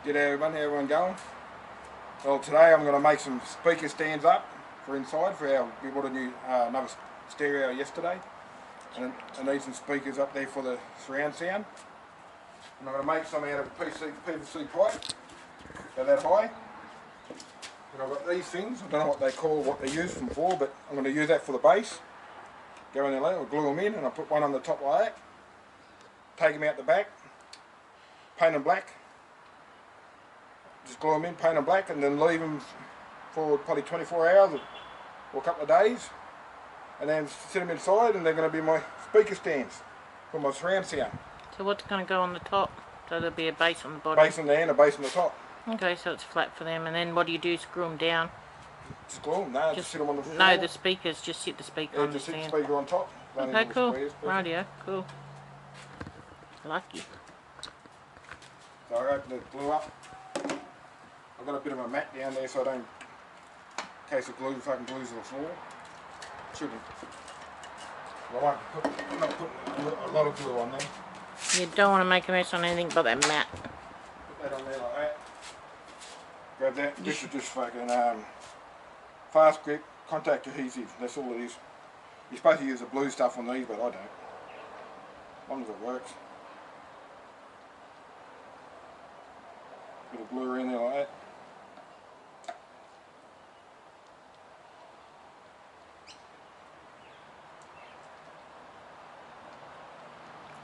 G'day everyone, how everyone going? Well, today I'm going to make some speaker stands up for inside for our, we bought a new, another stereo yesterday, and I need some speakers up there for the surround sound. And I'm going to make some out of PVC pipe, about that high. And I've got these things, I don't know what they use them for, but I'm going to use that for the base. Go in there later, I'll glue them in, and I put one on the top like that. Take them out the back, paint them black. Just glue them in, paint them black, and then leave them for probably 24 hours or a couple of days, and then sit them inside, and they're going to be my speaker stands for my surround sound. So what's going to go on the top? So there'll be a base on the bottom? Base on the end, a base on the top. Okay, so it's flat for them, and then what do you do, screw them down? Just glue them, no, just sit them on the floor. No, the speakers, just sit the speaker on the just sit stand. the speaker on top. Okay, cool. Radio, cool. Lucky. So I open the glue up. I've got a bit of a mat down there so I don't, in case the glue fucking glues to the floor. Shouldn't. Well, I'm not putting a lot of glue on there. You don't want to make a mess on anything but that mat. Put that on there like that. Grab that. This is just fucking fast grip contact adhesive. That's all it is. You're supposed to use the blue stuff on these, but I don't. As long as it works. Bit of glue around there like that.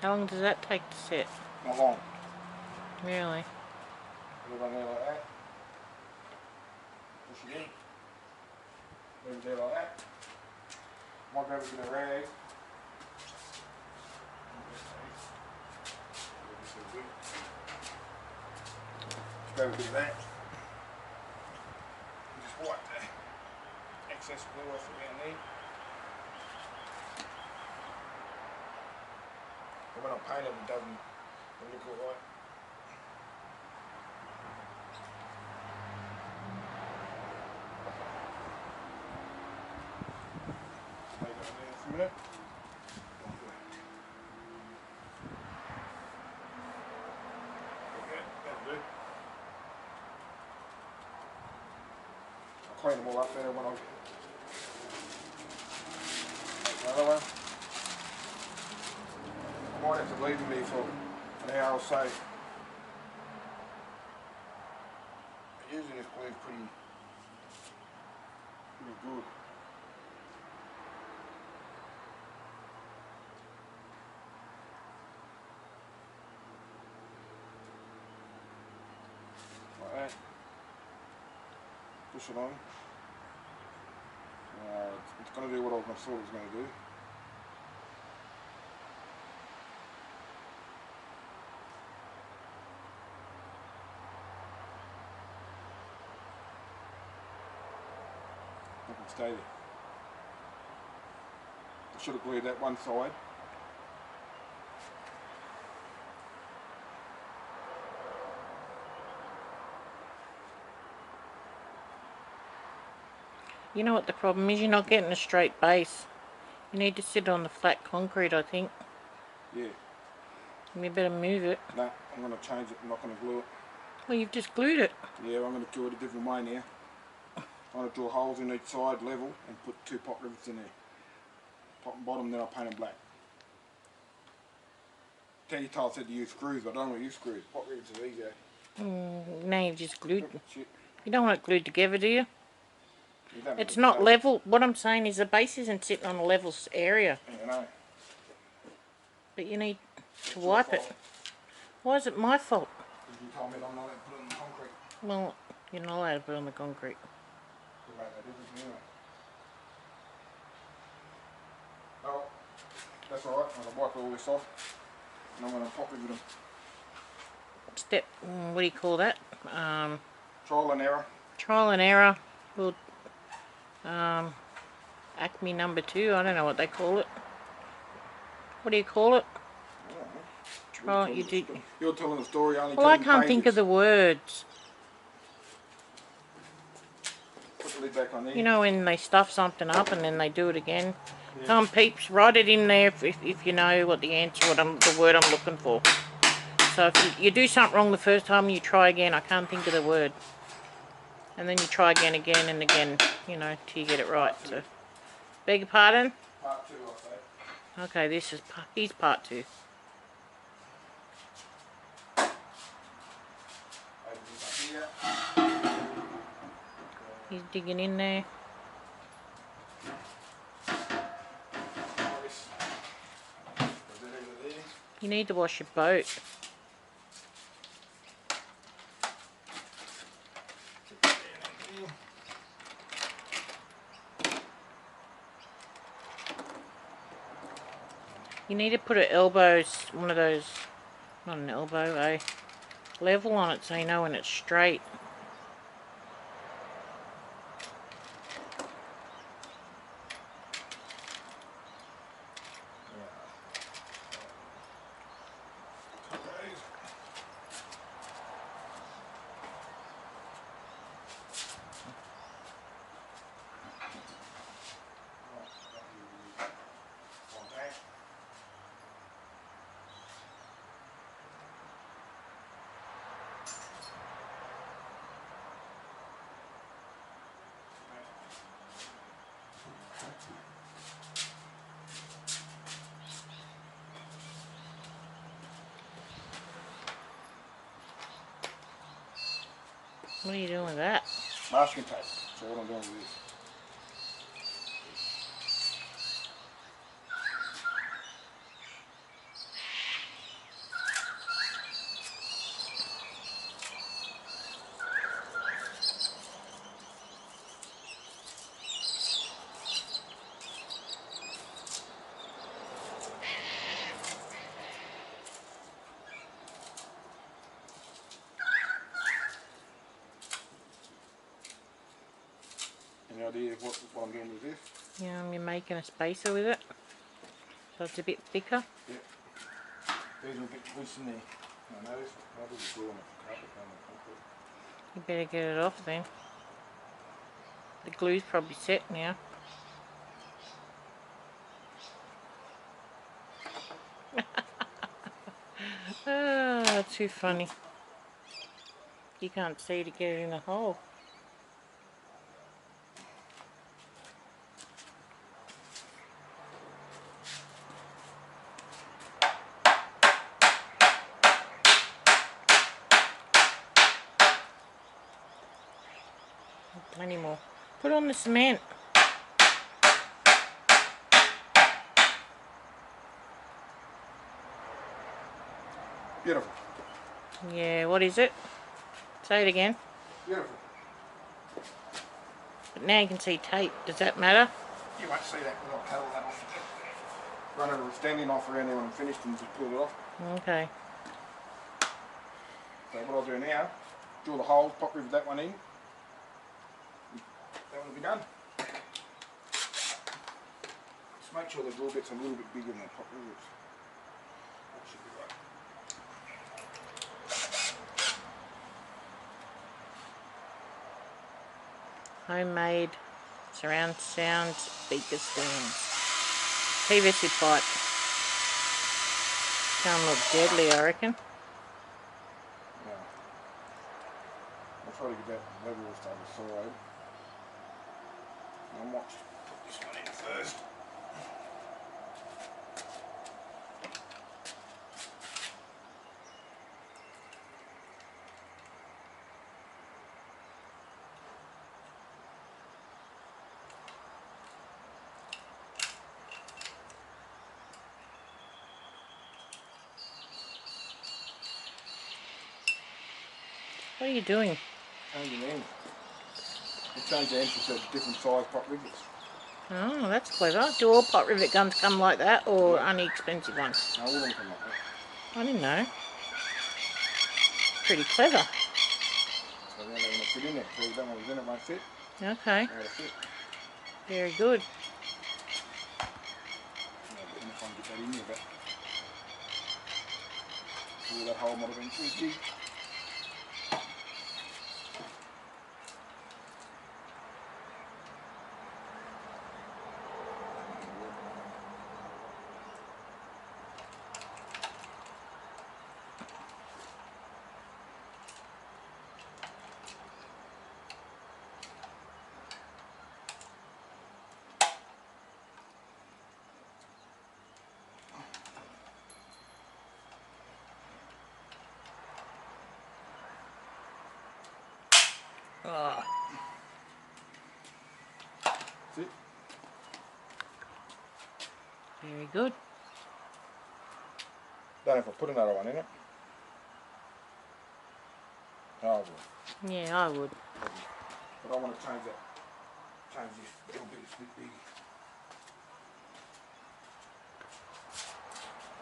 How long does that take to set? Not long. Really? Put it on there like that. Push it in. Leave it there like that. Might grab a bit of rag. Just grab a bit of that. And just wipe the excess glue off around there. And when I paint it, it doesn't look all right. Leave it on there for a minute. Okay, that'll do. I'll clean them all up better when I make another one. I might have to leave them there for an hour or so. Using this glue is pretty good. Like that. Push it on. It's going to do what I thought it was going to do. I can stay there. I should have glued that one side. You know what the problem is? You're not getting a straight base. You need to sit on the flat concrete, I think. Yeah. You better move it. No, I'm going to change it. I'm not going to glue it. Well, you've just glued it. Yeah, I'm going to do it a different way now. I'm going to drill holes in each side level and put 2 pot rivets in there. Top and bottom, then I'll paint them black. Tandy Tile said to use screws, but I don't want to use screws. Pot rivets are easier. Now you've just glued it. Shit. You don't want it glued together, do you? You don't It's need not to- level. What I'm saying is the base isn't sitting on a level area. You know. But you need to wipe it. Why is it my fault? You told me I'm not allowed to put it on the concrete. Well, you're not allowed to put it on the concrete. It'll make no difference anyway. Oh, that's alright. I'm going to wipe all this off. And I'm going to pop rivet them. Step, what do you call that? Trial and error. Trial and error. Well, Acme number 2. I don't know what they call it. What do you call it? Trial. You do. You're telling the story only. Well, I can't think of the words. Put the lid back on there. You know when they stuff something up and then they do it again. Peeps, write it in there if you know what the answer, the word I'm looking for. So if you do something wrong the first time, you try again. I can't think of the word. And then you try again and again, you know, till you get it right. So, beg your pardon? Part 2, I say. Okay, this is he's part 2. Open this up here. He's digging in there. Nice. Put that over there. You need to wash your boat. Put that down in there. You need to put an elbow, one of those, not an elbow, a level on it so you know when it's straight. What are you doing with that? Masking tape. That's all I'm doing with this. Any idea what I'm doing with this? Yeah, you're making a spacer with it. So it's a bit thicker. Yep. These are a bit loose in there. I noticed. Why does it glue on the carpet on the concrete? You better get it off then. The glue's probably set now. Ah, too funny. You can't see to get it in the hole. Plenty more. Put on the cement. Beautiful. Yeah, what is it? Say it again. Beautiful. But now you can see tape. Does that matter? You won't see that because I'll paddle that off. Run a standing off around there when I'm finished and just pull it off. Okay. So what I'll do now, drill the holes, pop rivet that one in. That one will be done. Just make sure the drill bit's a little bit bigger than the pop rivets. That should be right. Homemade surround sound speaker stands. PVC pipe. Can't look deadly, I reckon. No. I'll try to get that level to the side. I might just put this one in first. What are you doing? Changing the end. We'll change the entrance to different size pop rivets. Oh, that's clever. Do all pot rivet guns come like that, or only expensive ones? No, all of them come like that. I didn't know. Pretty clever. So now they're going to fit in there. So that one was in, it won't fit. Okay. Now it'll fit. Very good. If I can get that in there, but see that hole might have been too deep. Oh, That's it. very good. Don't know if I'll put another one in it. Oh, I will. Yeah, I would. But I want to change that. Change this little bit, it's a bit big.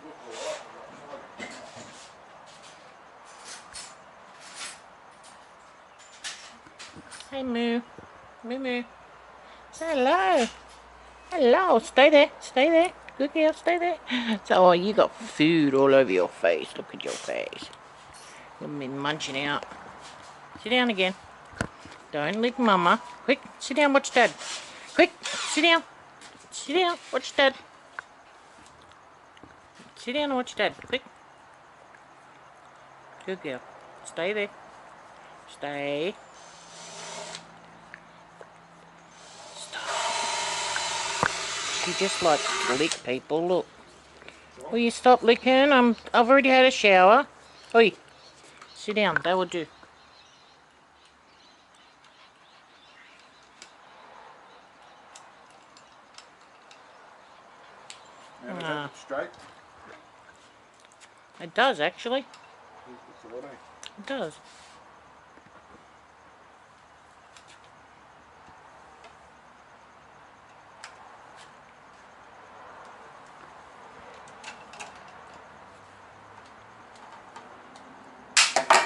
Look alright. Hey, Moo. Moo Moo. Hello. Hello. Stay there. Stay there. Good girl. Stay there. So, oh, you got food all over your face. Look at your face. You've been munching out. Sit down again. Don't lick Mama. Quick. Sit down. Watch Dad. Quick. Sit down. Sit down. Watch Dad. Sit down and watch Dad. Quick. Good girl. Stay there. Stay. She just likes to lick people. Look. Will you stop licking? I've already had a shower. Oi. Sit down. That will do. Now does that look straight? It does, actually. It's all right, eh? It does.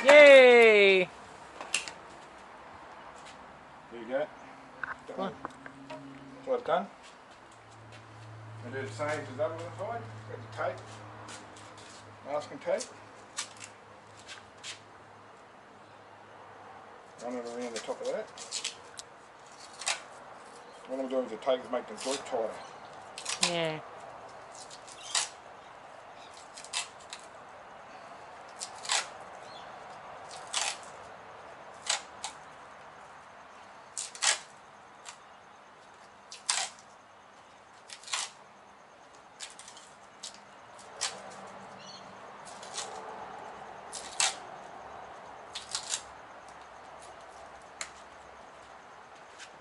Yay! There you go. What? That's what I've done. I do the same as the other side. Got the tape. Masking tape. Run it around the top of that. What I'm doing is the tape is make the joint tighter. Yeah.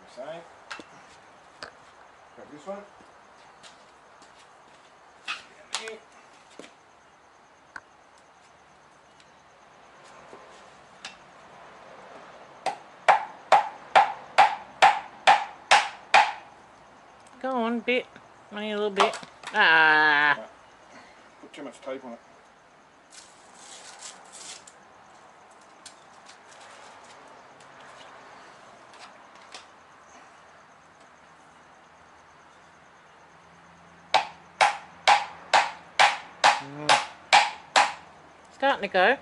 The same. Got this one. Down there. Go on, bit. Only a little bit. Ah. Put too much tape on it. Starting to go.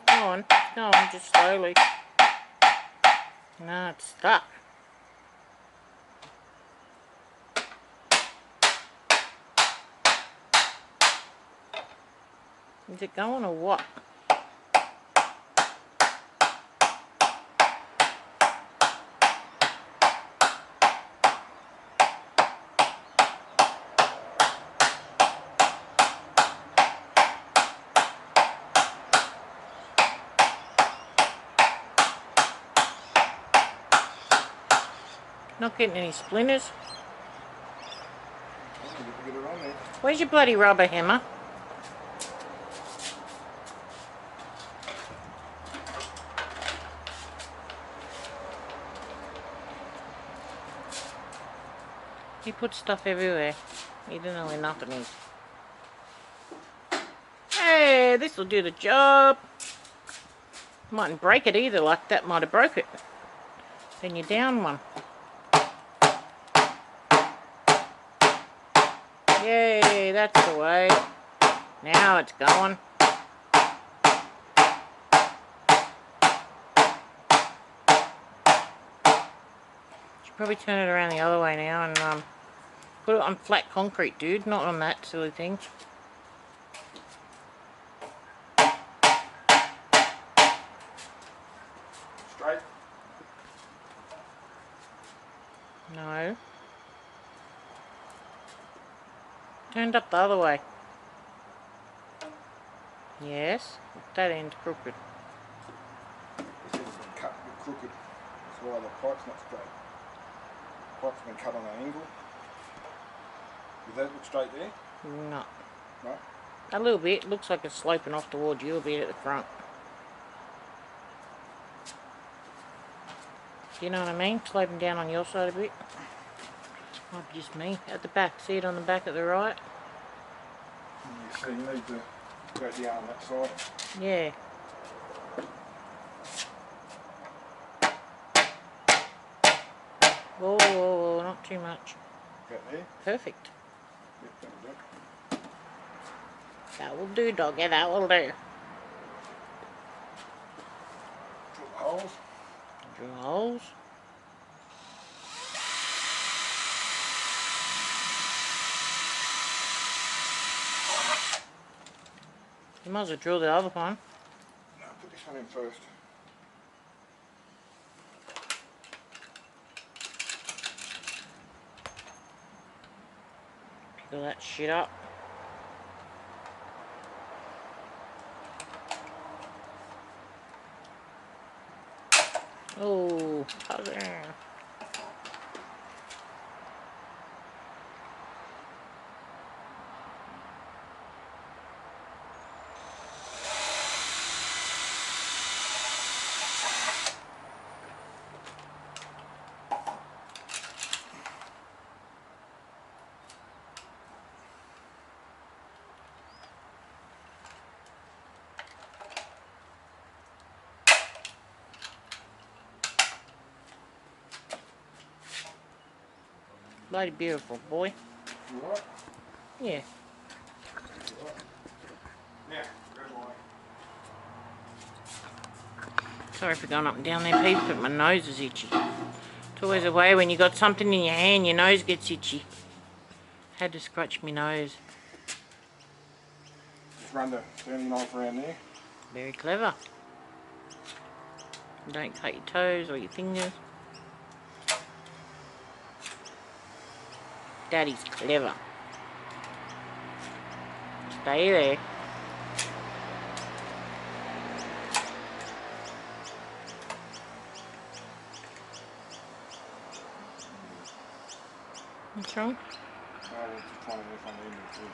Go on, just slowly. No, it's stuck. Is it going or what? Not getting any splinters. Get it on there. Where's your bloody rubber hammer? You put stuff everywhere. You don't know where nothing is. Hey, this'll do the job. Mightn't break it either, like that might have broke it. Then you're down one. Yay, that's the way. Now it's going. Should probably turn it around the other way now and put it on flat concrete, dude, not on that silly thing. Straight. No. Turned up the other way. Yes, that end's crooked. This has been cut a bit crooked. That's why the pipe's not straight. The pipe's been cut on an angle. Does that look straight there? No. No? A little bit. Looks like it's sloping off towards you a bit at the front. Do you know what I mean? Sloping down on your side a bit. Might be just me. At the back. See it on the back at the right? You see, you need to go down on that side. Yeah. Whoa, whoa, whoa, not too much. About there. Perfect. Yep, that'll do. That will do, doggy. That will do. Drill the holes. Drill holes. You might as well drill the other one. No, put this one in first. Pick all that shit up. Oh, bugger. Bloody beautiful, boy. You alright? Yeah. You alright? Now, grab my... Sorry for going up and down there, people, but my nose is itchy. It's always a way when you got something in your hand, your nose gets itchy. Had to scratch my nose. Just run the turning knife around there. Very clever. Don't cut your toes or your fingers. Daddy's clever. Stay there. What's wrong? I was just trying to work on the end of the wood.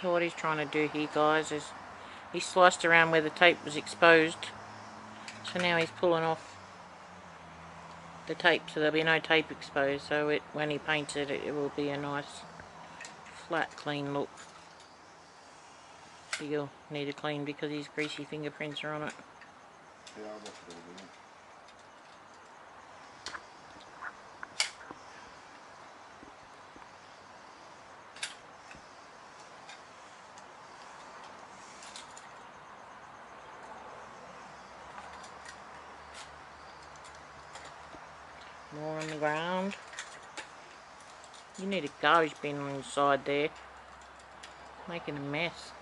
So what he's trying to do here, guys, is he sliced around where the tape was exposed. So now he's pulling off the tape, so there'll be no tape exposed. So when he paints it, it will be a nice, flat, clean look. But you'll need to clean because his greasy fingerprints are on it. Yeah, I'll wash it all down. More on the ground. You need a garbage bin on the side there. Making a mess.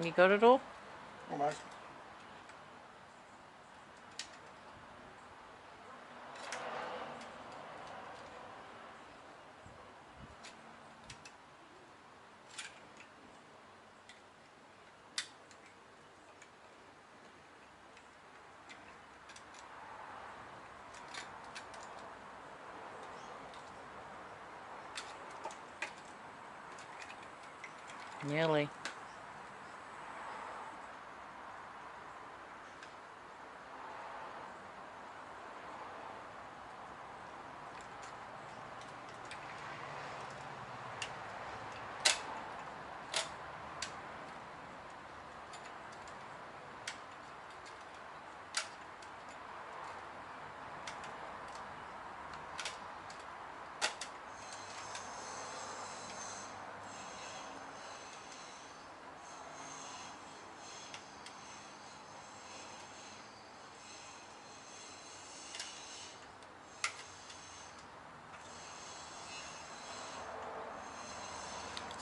You got it all? Almost. Nearly.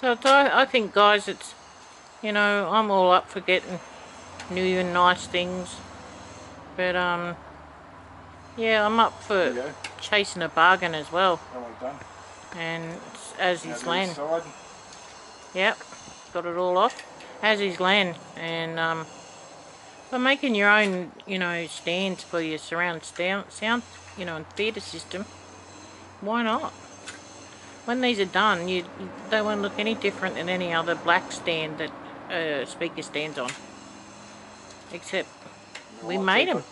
So I think, guys, it's, you know, I'm all up for getting new and nice things. But, yeah, I'm up for chasing a bargain as well. That one's done. And as Now is the Len. side. Yep, got it all off. As is Len. And, by making your own, you know, stands for your surround sound, you know, and theatre system, why not? When these are done, they won't look any different than any other black stand that speaker stands on. Except we made them.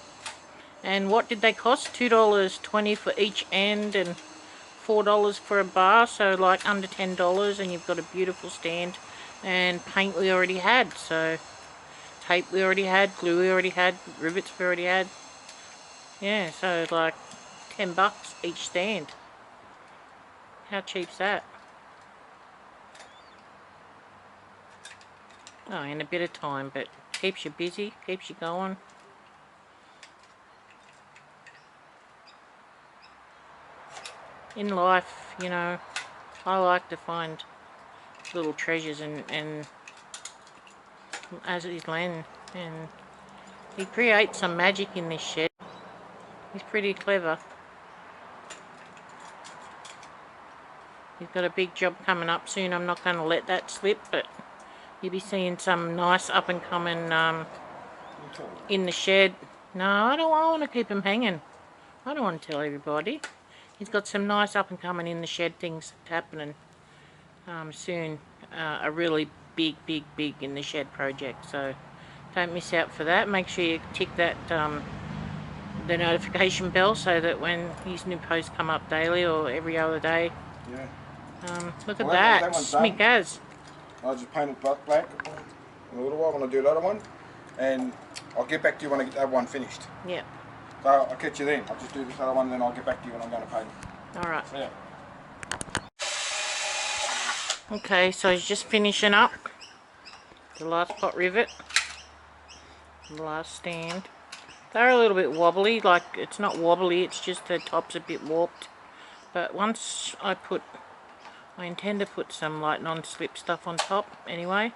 And what did they cost? $2.20 for each end and $4 for a bar, so like under $10, and you've got a beautiful stand. And paint we already had, so tape we already had, glue we already had, rivets we already had. Yeah, so like $10 each stand. How cheap's that? Oh, and a bit of time, but keeps you busy, keeps you going. In life, you know, I like to find little treasures, and as is Len, and he creates some magic in this shed. He's pretty clever. He's got a big job coming up soon. I'm not going to let that slip, but you'll be seeing some nice up and coming in the shed. No, I want to keep him hanging. I don't want to tell everybody. He's got some nice up and coming in the shed things happening soon. A really big in the shed project. So don't miss out for that. Make sure you tick that the notification bell so that when his new posts come up daily or every other day. Yeah. Look at that. Smick as. I just painted black in a little while when I do the other one, and I'll get back to you when I get that one finished. Yeah. So I'll catch you then. I'll just do this other one, and then I'll get back to you when I'm going to paint it. All right. Yeah. Okay, so he's just finishing up the last pot rivet, the last stand. They're a little bit wobbly, like it's not wobbly, it's just the top's a bit warped. But once I intend to put some like non-slip stuff on top anyway.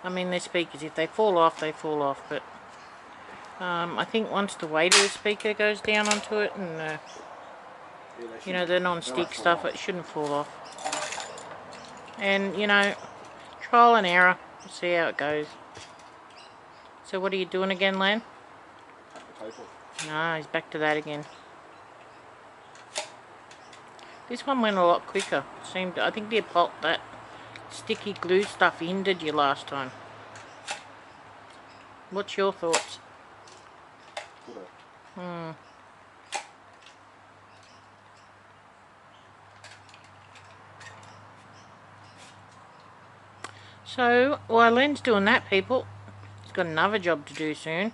I mean, they're speakers, if they fall off, they fall off, but I think once the weight of the speaker goes down onto it and you know, the non-stick stuff, it shouldn't fall off. And, you know, trial and error. We'll see how it goes. So what are you doing again, Len? No, he's back to that again. This one went a lot quicker. I think that sticky glue stuff hindered you last time. What's your thoughts? So, while Len's doing that, people, he's got another job to do soon.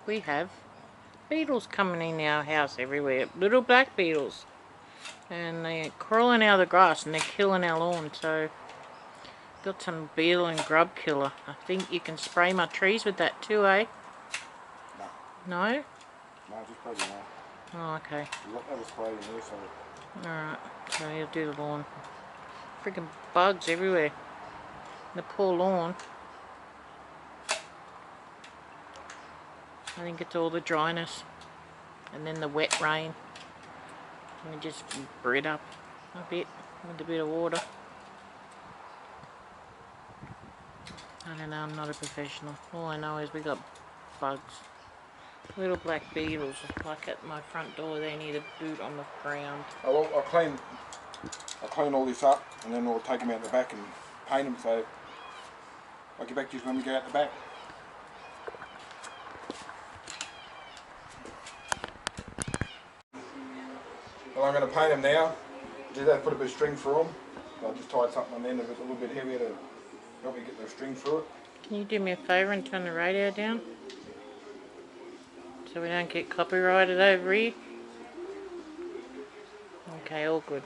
We have beetles coming in our house everywhere. Little black beetles. And they're crawling out of the grass and they're killing our lawn. So, got some beetle and grub killer. I think you can spray my trees with that too, eh? No. No? No, just spray the lawn. Oh, okay. You got that spray in there, so... Alright, so he'll do the lawn. Freaking bugs everywhere. The poor lawn. I think it's all the dryness. And then the wet rain. And it just bred up a bit with a bit of water. I don't know, I'm not a professional. All I know is we got bugs. Little black beetles, like at my front door there near the boot on the ground. I'll clean I'll clean all this up and then we'll take them out the back and paint them, so I'll get back to you when we go out the back. Well, I'm going to paint them now. Do that, put a bit of string through them. So I just tied something on the end of it a little bit heavier to help me get the string through it. Can you do me a favour and turn the radio down? So we don't get copyrighted over here? Okay, all good.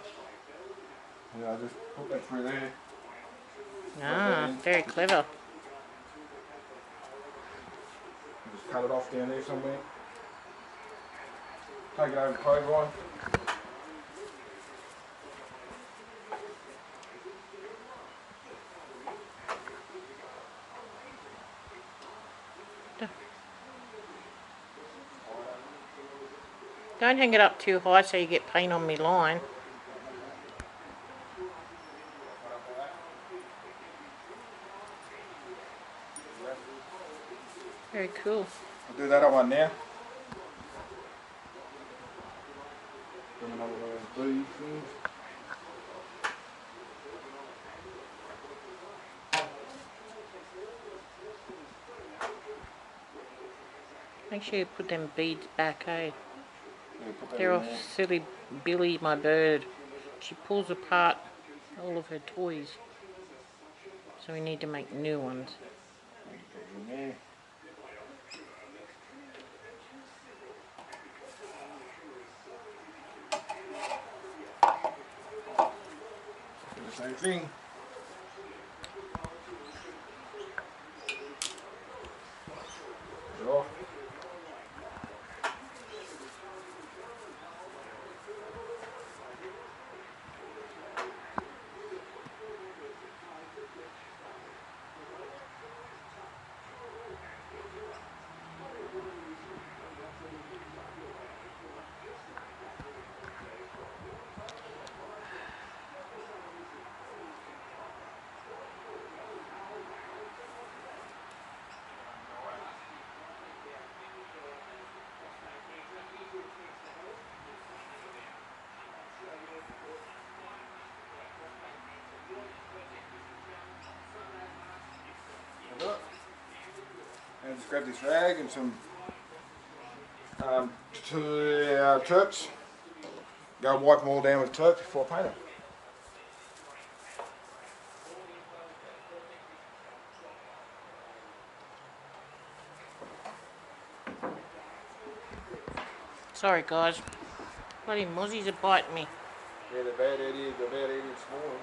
Yeah, I'll just put that through there. Ah, very clever. Just cut it off down there somewhere. Take it over to clothesline. Don't hang it up too high so you get paint on me line. Very cool. I'll do that one now. Bring another one of those beads things. Make sure you put them beads back, eh? Yeah, put that They're in off there. silly Billy, my bird. She pulls apart all of her toys. So we need to make new ones. Put it in there. Do the same thing. Put it off. And just grab this rag and some turps. Go wipe them all down with turps before I paint them. Sorry guys. Bloody mozzies are biting me. Yeah, the bad idea this morning.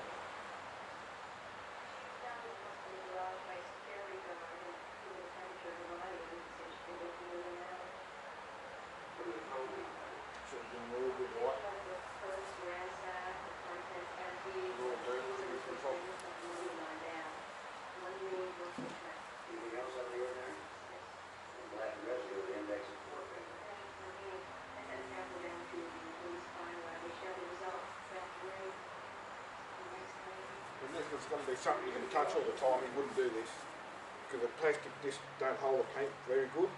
Should have been a little bit white. If it's going to be something you can touch all the time, you wouldn't do this. Because the plastic discs don't hold the paint very good.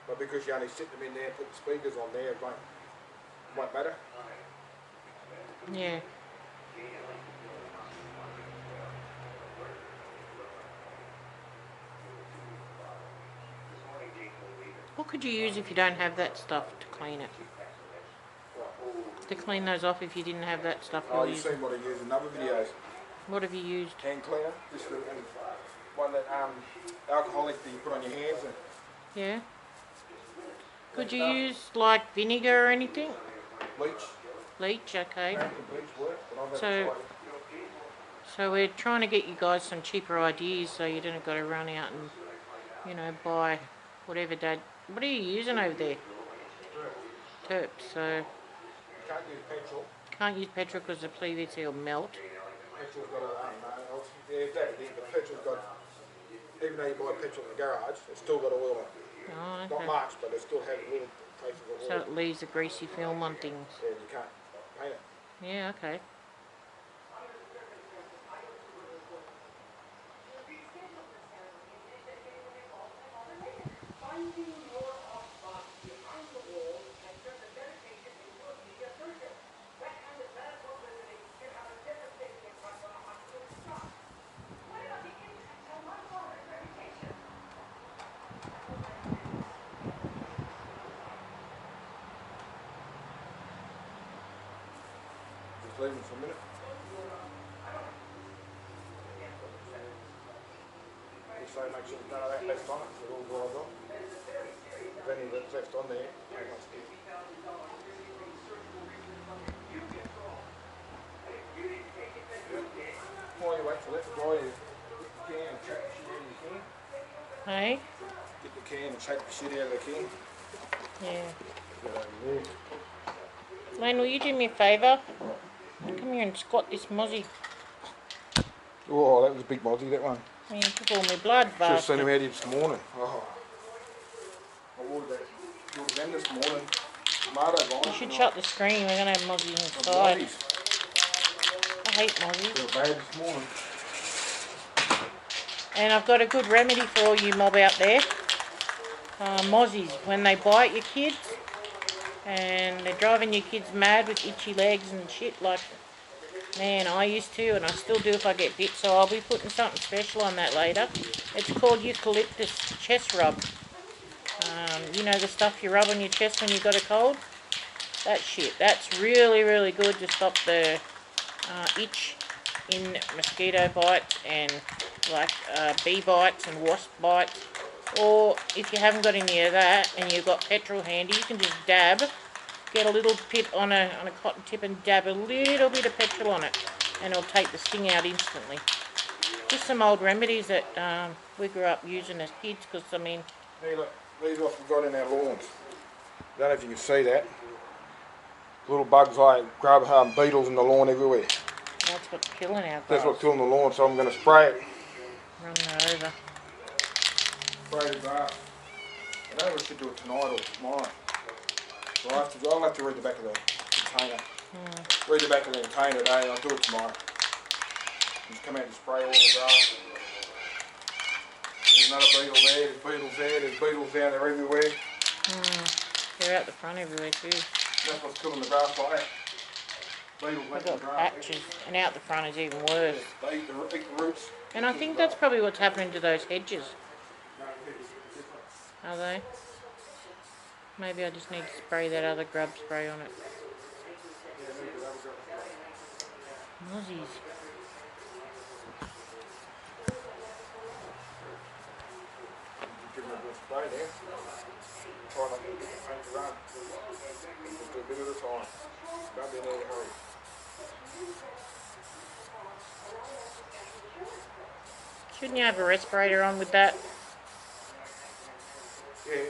But because you only sit them in there, put the speakers on there, it won't matter. Yeah. What could you use if you don't have that stuff to clean it? To clean those off if you didn't have that stuff Oh, you're you've using. seen what I use in other videos. What have you used? Hand cleaner, just one that alcoholic that you put on your hands and Yeah. Could you use like vinegar or anything? bleach. Bleach, okay. Apparently bleach works, but I've never So- tried it. So we're trying to get you guys some cheaper ideas so you don't got to run out and, you know, buy whatever Dad... What are you using over there? Terps. So You can't use petrol. can't use petrol because the PVC will melt. Petrol's got yeah, that it is, but petrol's got, even though you buy petrol in the garage, it's still got oil in it. Oh, Not okay. much, but it still has little traces of oil. So it leaves a greasy film on things. Yeah, you can't paint it. Yeah, okay. so make sure none of that left on it, so it all dries off. If any that's left on there, make it stick. While you wait for that to dry, you get the can and shake the shit out of the can. Hey? Get the can and shake the shit out of the can. Yeah. Get over there. Lane, will you do me a favour? Come here and squat this mozzie. Oh, that was a big mozzie, that one. You took all my blood, Should have seen him bastard. out here this morning. Oh. I watered them this morning. Tomato vines. You should shut the screen, we're going to have mozzies inside. I hate mozzies. They were bad this morning. And I've got a good remedy for all you mob out there. Mozzies, when they bite your kids and they're driving your kids mad with itchy legs and shit, like, man, I used to and I still do if I get bit, so I'll be putting something special on that later. It's called eucalyptus chest rub. You know the stuff you rub on your chest when you've got a cold? That shit, that's really, really good to stop the itch in mosquito bites and like bee bites and wasp bites. Or if you haven't got any of that and you've got petrol handy, you can just dab, get a little pit on a cotton tip and dab a little bit of petrol on it, and it'll take the sting out instantly. Just some old remedies that we grew up using as kids, because I mean... Hey, look, these ones we've got in our lawns. I don't know if you can see that. Little bugs like grub beetles in the lawn everywhere. That's what's killing our grass. That's what's killing the lawn, so I'm going to spray it. Run her over. Spray the grass. I don't know if we should do it tonight or tomorrow. So I'll have to read the back of the container. Read the back of the container today and I'll do it tomorrow. Just come out and spray all the grass. There's another beetle there, there's beetles there, there's beetles down there everywhere. They're out the front everywhere too. That's what's killing the grass like that. Beetles They've making the got grass. patches, and out the front is even worse. They eat the roots. And I think that's probably what's happening to those hedges. Are they? Maybe I just need to spray that other grub spray on it. Mozzies. Give them a good spray there. Try not to get the paint to run. Just do a bit at a time. Don't be in any hurry. Shouldn't you have a respirator on with that? Yeah,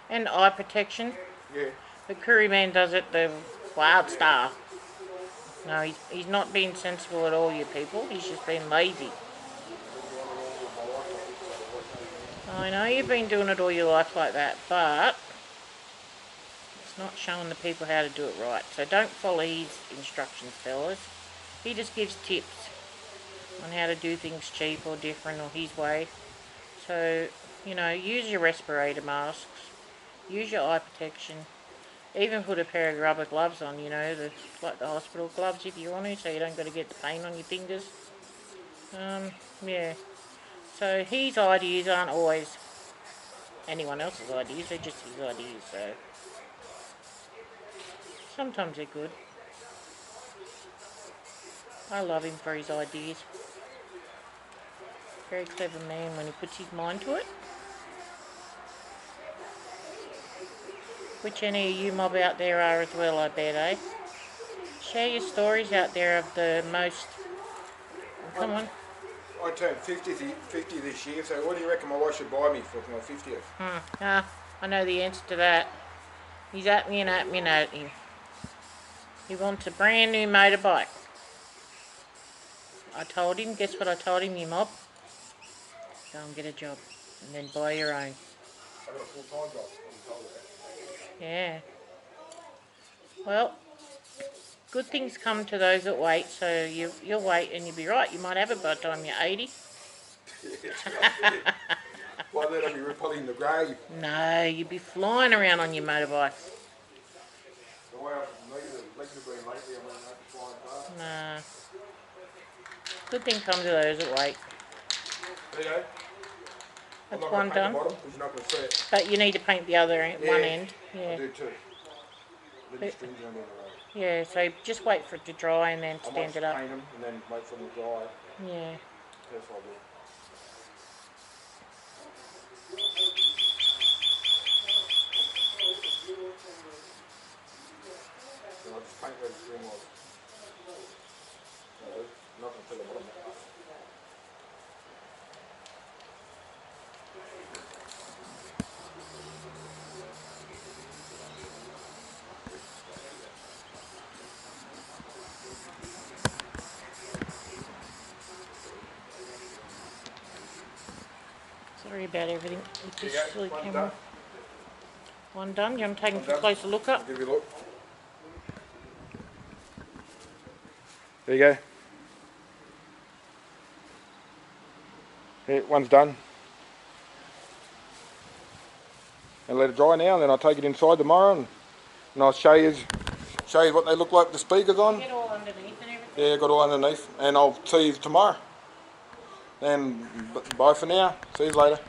And eye protection? yeah. The Curry Man does it, the Wild Star. No, he's not being sensible at all, you people. He's just being lazy. I know you've been doing it all your life like that, but it's not showing the people how to do it right. So don't follow his instructions, fellas. He just gives tips on how to do things cheap or different or his way. So, you know, use your respirator masks, use your eye protection, even put a pair of rubber gloves on, you know, like the hospital gloves if you want to, so you don't got to get the pain on your fingers. Yeah. So his ideas aren't always anyone else's ideas, they're just his ideas, so sometimes they're good. I love him for his ideas. Very clever man when he puts his mind to it. Which any of you mob out there are as well, I bet, eh? Share your stories out there of the most... Come on. I turned 50 this year, so what do you reckon my wife should buy me for my 50th? I know the answer to that. He's at me and at me and at me. He wants a brand new motorbike. I told him, guess what I told him, you mob? Go and get a job and then buy your own. I got a full-time job, I'm told that. Yeah. Well, good things come to those that wait, so you'll wait and you'll be right. You might have it by the time you're 80. Why let him be probably in the grave? No, you'll be flying around on your motorbike. The way I've been lately, I'm going to have to fly fast. Nah. Good thing comes to those that wait. There you go. That's one done. Because you're not going to see it. But you need to paint the other end, one end. I Yeah. do too. Little strings on the road. Yeah, so just wait for it to dry and then I might stand just it up. paint them and then wait for them to dry. Yeah. That's what I do. worry about everything with There this you go, silly one's camera. done. One done. Do you want to take One a closer look I'll up? give you a look. There you go. Yeah, one's done. And let it dry now, and then I'll take it inside tomorrow and I'll show you what they look like with the speakers on. Get all underneath and everything. Yeah, got all underneath. And I'll see you tomorrow. And bye for now. See you later.